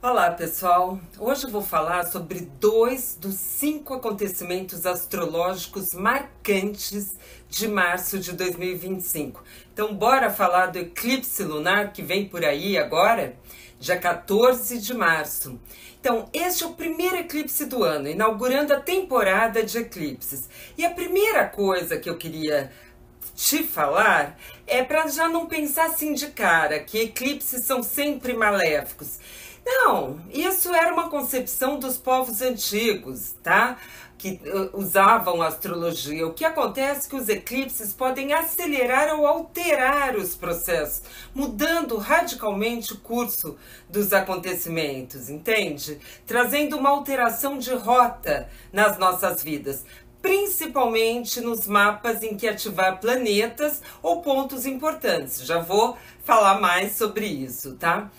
Olá pessoal, hoje eu vou falar sobre 2 dos 5 acontecimentos astrológicos marcantes de março de 2025. Então bora falar do eclipse lunar que vem por aí agora, dia 14 de março. Então este é o primeiro eclipse do ano, inaugurando a temporada de eclipses. E a primeira coisa que eu queria te falar é para já não pensar assim de cara, que eclipses são sempre maléficos. Não, isso era uma concepção dos povos antigos, tá? Que usavam a astrologia. O que acontece é que os eclipses podem acelerar ou alterar os processos, mudando radicalmente o curso dos acontecimentos, entende? Trazendo uma alteração de rota nas nossas vidas, principalmente nos mapas em que ativar planetas ou pontos importantes. Já vou falar mais sobre isso, tá?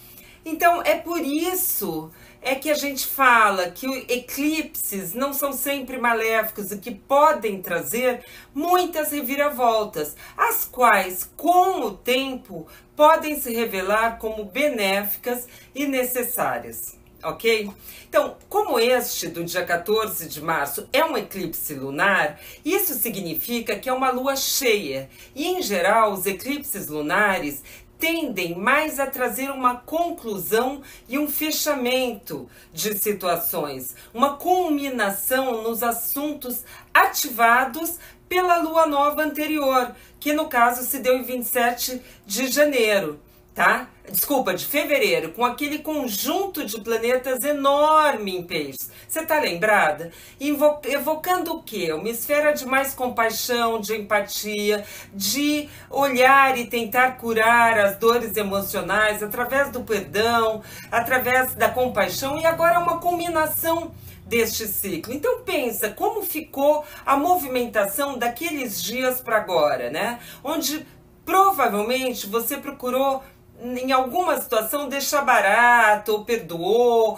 Então, é por isso que a gente fala que eclipses não são sempre maléficos e que podem trazer muitas reviravoltas, as quais, com o tempo, podem se revelar como benéficas e necessárias. Ok? Então, como este do dia 14 de março é um eclipse lunar, isso significa que é uma lua cheia. E, em geral, os eclipses lunares tendem mais a trazer uma conclusão e um fechamento de situações, uma culminação nos assuntos ativados pela lua nova anterior, que no caso se deu em 27 de janeiro. Tá? Desculpa, de fevereiro, com aquele conjunto de planetas enorme em peixes. Você tá lembrada? Evocando o quê? Uma esfera de mais compaixão, de empatia, de olhar e tentar curar as dores emocionais através do perdão, através da compaixão, e agora uma culminação deste ciclo. Então pensa como ficou a movimentação daqueles dias para agora, né? Onde provavelmente você procurou em alguma situação deixar barato, ou perdoou,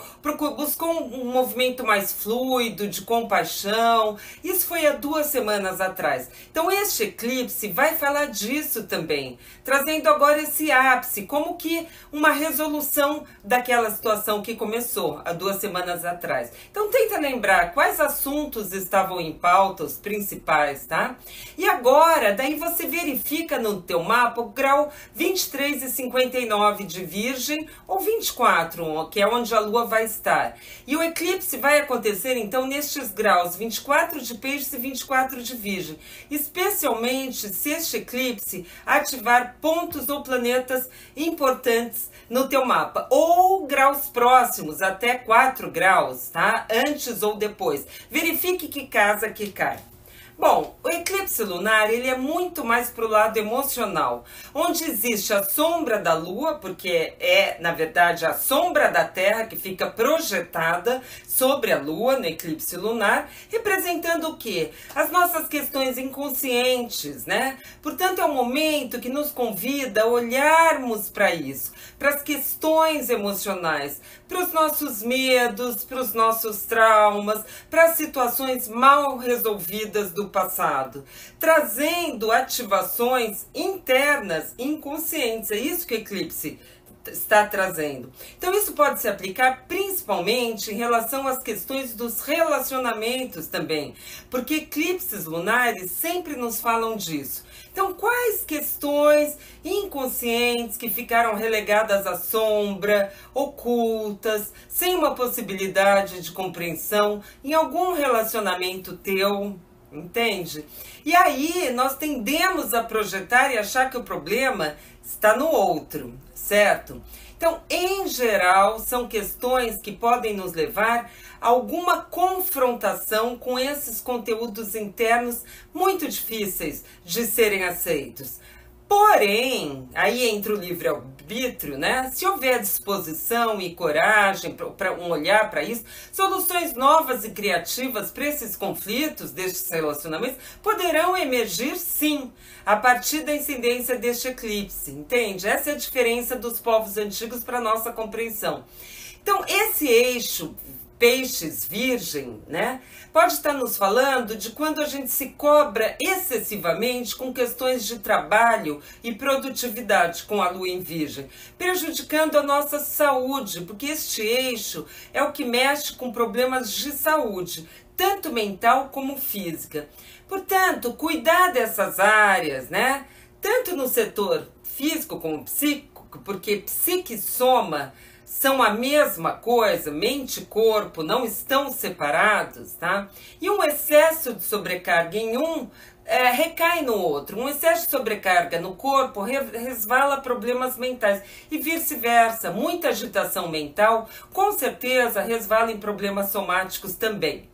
buscou um movimento mais fluido, de compaixão. Isso foi há 2 semanas atrás. Então este eclipse vai falar disso também, trazendo agora esse ápice, como que uma resolução daquela situação que começou há 2 semanas atrás. Então tenta lembrar quais assuntos estavam em pauta, os principais, tá? E agora, daí você verifica no teu mapa o grau 23 e 59 de Virgem, ou 24, que é onde a Lua vai estar. E o eclipse vai acontecer, então, nestes graus, 24 de Peixes e 24 de Virgem. Especialmente se este eclipse ativar pontos ou planetas importantes no teu mapa, ou graus próximos, até 4 graus, tá? Antes ou depois. Verifique que casa que cai. Bom, o eclipse lunar ele é muito mais para o lado emocional, onde existe a sombra da Lua, porque é, na verdade, a sombra da Terra que fica projetada sobre a Lua no eclipse lunar, representando o quê? As nossas questões inconscientes, né? Portanto, é um momento que nos convida a olharmos para isso, para as questões emocionais, para os nossos medos, para os nossos traumas, para as situações mal resolvidas do passado, trazendo ativações internas inconscientes. É isso que o eclipse está trazendo. Então isso pode se aplicar principalmente em relação às questões dos relacionamentos também, porque eclipses lunares sempre nos falam disso. Então, quais questões inconscientes que ficaram relegadas à sombra, ocultas, sem uma possibilidade de compreensão em algum relacionamento teu? Entende? E aí nós tendemos a projetar e achar que o problema está no outro, certo? Então, em geral, são questões que podem nos levar a alguma confrontação com esses conteúdos internos muito difíceis de serem aceitos. Porém, aí entra o livre-arbítrio, né? Se houver disposição e coragem para um olhar para isso, soluções novas e criativas para esses conflitos, destes relacionamentos, poderão emergir, sim, a partir da incidência deste eclipse, entende? Essa é a diferença dos povos antigos para a nossa compreensão. Então, esse eixo Peixes Virgem, né? Pode estar nos falando de quando a gente se cobra excessivamente com questões de trabalho e produtividade com a Lua em Virgem, prejudicando a nossa saúde, porque este eixo é o que mexe com problemas de saúde, tanto mental como física. Portanto, cuidar dessas áreas, né? Tanto no setor físico como psíquico, porque psique e soma são a mesma coisa, mente e corpo não estão separados, tá? E um excesso de sobrecarga em um recai no outro. Um excesso de sobrecarga no corpo resvala problemas mentais e vice-versa. Muita agitação mental, com certeza, resvala em problemas somáticos também.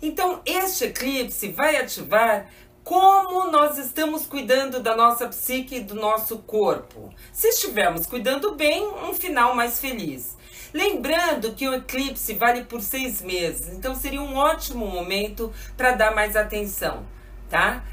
Então, este eclipse vai ativar como nós estamos cuidando da nossa psique e do nosso corpo. Se estivermos cuidando bem, um final mais feliz. Lembrando que o eclipse vale por 6 meses, então seria um ótimo momento para dar mais atenção, tá?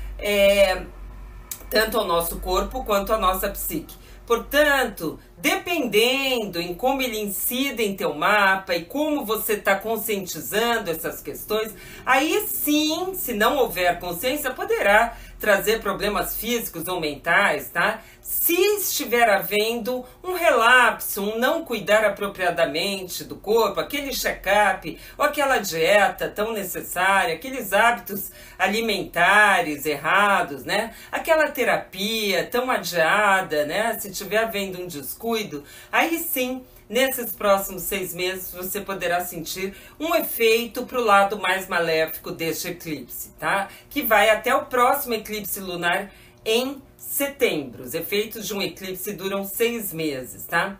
Tanto ao nosso corpo quanto à nossa psique. Portanto, dependendo em como ele incide em teu mapa e como você está conscientizando essas questões, aí sim, se não houver consciência, poderá trazer problemas físicos ou mentais, tá? Se estiver havendo um relapso, um não cuidar apropriadamente do corpo, aquele check-up ou aquela dieta tão necessária, aqueles hábitos alimentares errados, né? Aquela terapia tão adiada, né? Se estiver havendo um descuido, aí sim, nesses próximos 6 meses, você poderá sentir um efeito para o lado mais maléfico deste eclipse, tá? Que vai até o próximo eclipse lunar em setembro. Os efeitos de um eclipse duram 6 meses, tá?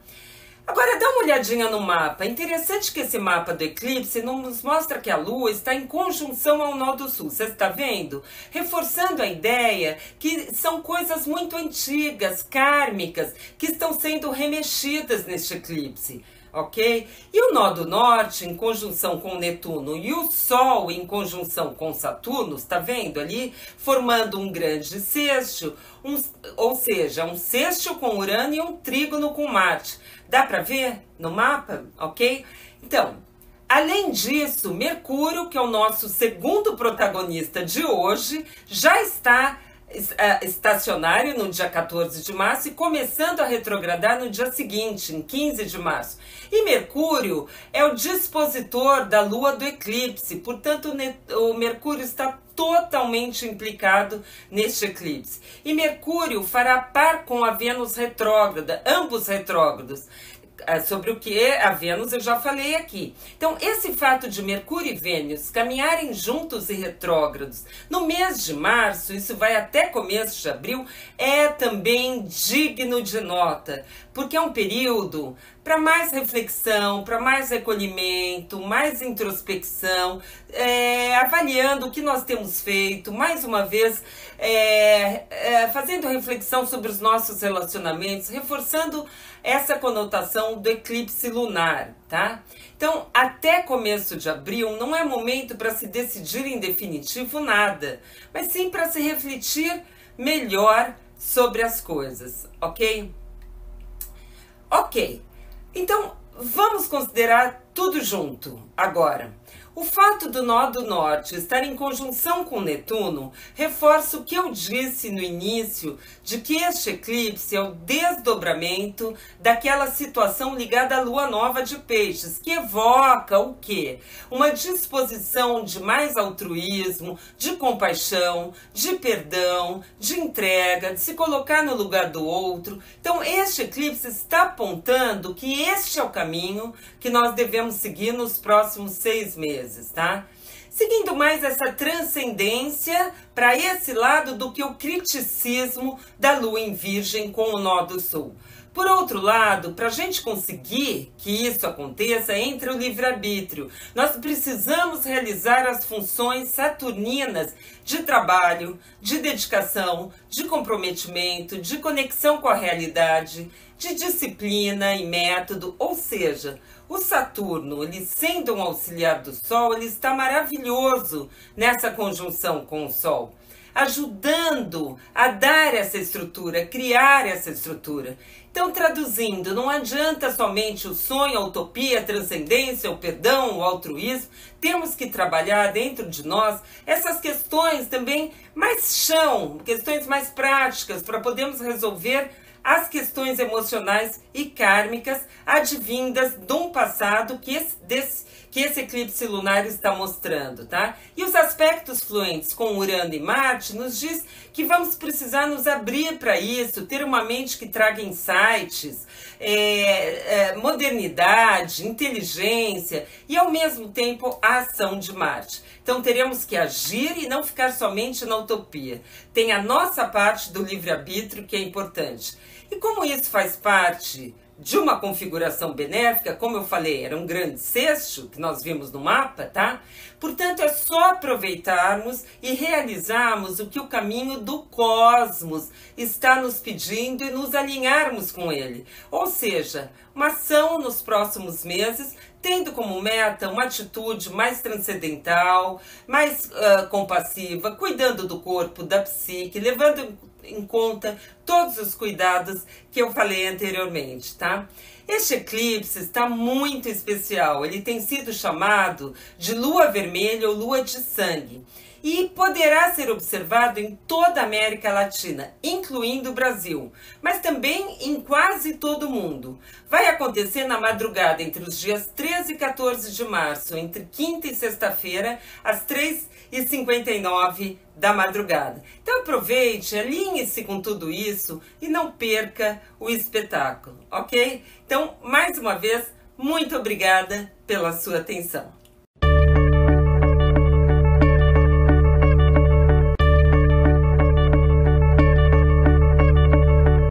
Agora, dá uma olhadinha no mapa. É interessante que esse mapa do eclipse nos mostra que a Lua está em conjunção ao nó do Sul. Você está vendo? Reforçando a ideia que são coisas muito antigas, kármicas, que estão sendo remexidas neste eclipse. Ok? E o nó do norte em conjunção com Netuno e o Sol em conjunção com Saturno, está vendo ali? Formando um grande sexto, ou seja, um sexto com Urano e um trígono com Marte. Dá para ver no mapa? Ok? Então, além disso, Mercúrio, que é o nosso segundo protagonista de hoje, já está estacionário no dia 14 de março e começando a retrogradar no dia seguinte, em 15 de março. E Mercúrio é o dispositor da lua do eclipse, portanto o Mercúrio está totalmente implicado neste eclipse. E Mercúrio fará par com a Vênus retrógrada, ambos retrógrados. Sobre o que é a Vênus eu já falei aqui. Então, esse fato de Mercúrio e Vênus caminharem juntos e retrógrados no mês de março, isso vai até começo de abril, é também digno de nota, porque é um período para mais reflexão, para mais recolhimento, mais introspecção, avaliando o que nós temos feito, mais uma vez, fazendo reflexão sobre os nossos relacionamentos, reforçando essa conotação do eclipse lunar, tá? Então, até começo de abril não é momento para se decidir em definitivo nada, mas sim para se refletir melhor sobre as coisas, ok? Ok, então vamos considerar tudo junto agora. O fato do nó do norte estar em conjunção com Netuno reforça o que eu disse no início de que este eclipse é o desdobramento daquela situação ligada à lua nova de Peixes, que evoca o quê? Uma disposição de mais altruísmo, de compaixão, de perdão, de entrega, de se colocar no lugar do outro. Então, este eclipse está apontando que este é o caminho que nós devemos seguir nos próximos 6 meses, tá? Seguindo mais essa transcendência para esse lado do que o criticismo da Lua em Virgem com o nó do Sul. Por outro lado, para a gente conseguir que isso aconteça, entra o livre-arbítrio. Nós precisamos realizar as funções saturninas de trabalho, de dedicação, de comprometimento, de conexão com a realidade, de disciplina e método, ou seja, o Saturno, ele sendo um auxiliar do Sol, ele está maravilhoso nessa conjunção com o Sol. ajudando a dar essa estrutura, criar essa estrutura. Então, traduzindo, não adianta somente o sonho, a utopia, a transcendência, o perdão, o altruísmo. Temos que trabalhar dentro de nós essas questões também mais chão, questões mais práticas, para podermos resolver as questões emocionais e kármicas advindas de um passado que esse eclipse lunar está mostrando, tá? E os aspectos fluentes com Urano e Marte nos diz que vamos precisar nos abrir para isso, ter uma mente que traga insights, modernidade, inteligência e, ao mesmo tempo, a ação de Marte. Então, teremos que agir e não ficar somente na utopia. Tem a nossa parte do livre-arbítrio que é importante. E como isso faz parte de uma configuração benéfica, como eu falei, era um grande sexto que nós vimos no mapa, tá? Portanto, é só aproveitarmos e realizarmos o que o caminho do cosmos está nos pedindo e nos alinharmos com ele. Ou seja, uma ação nos próximos meses, tendo como meta uma atitude mais transcendental, mais compassiva, cuidando do corpo, da psique, levando em conta todos os cuidados que eu falei anteriormente, tá? Este eclipse está muito especial, ele tem sido chamado de lua vermelha ou lua de sangue e poderá ser observado em toda a América Latina, incluindo o Brasil, mas também em quase todo o mundo. Vai acontecer na madrugada entre os dias 13 e 14 de março, entre quinta e sexta-feira, às 3h59 da madrugada. Então aproveite, alinhe-se com tudo isso e não perca o espetáculo, ok? Então, mais uma vez, muito obrigada pela sua atenção.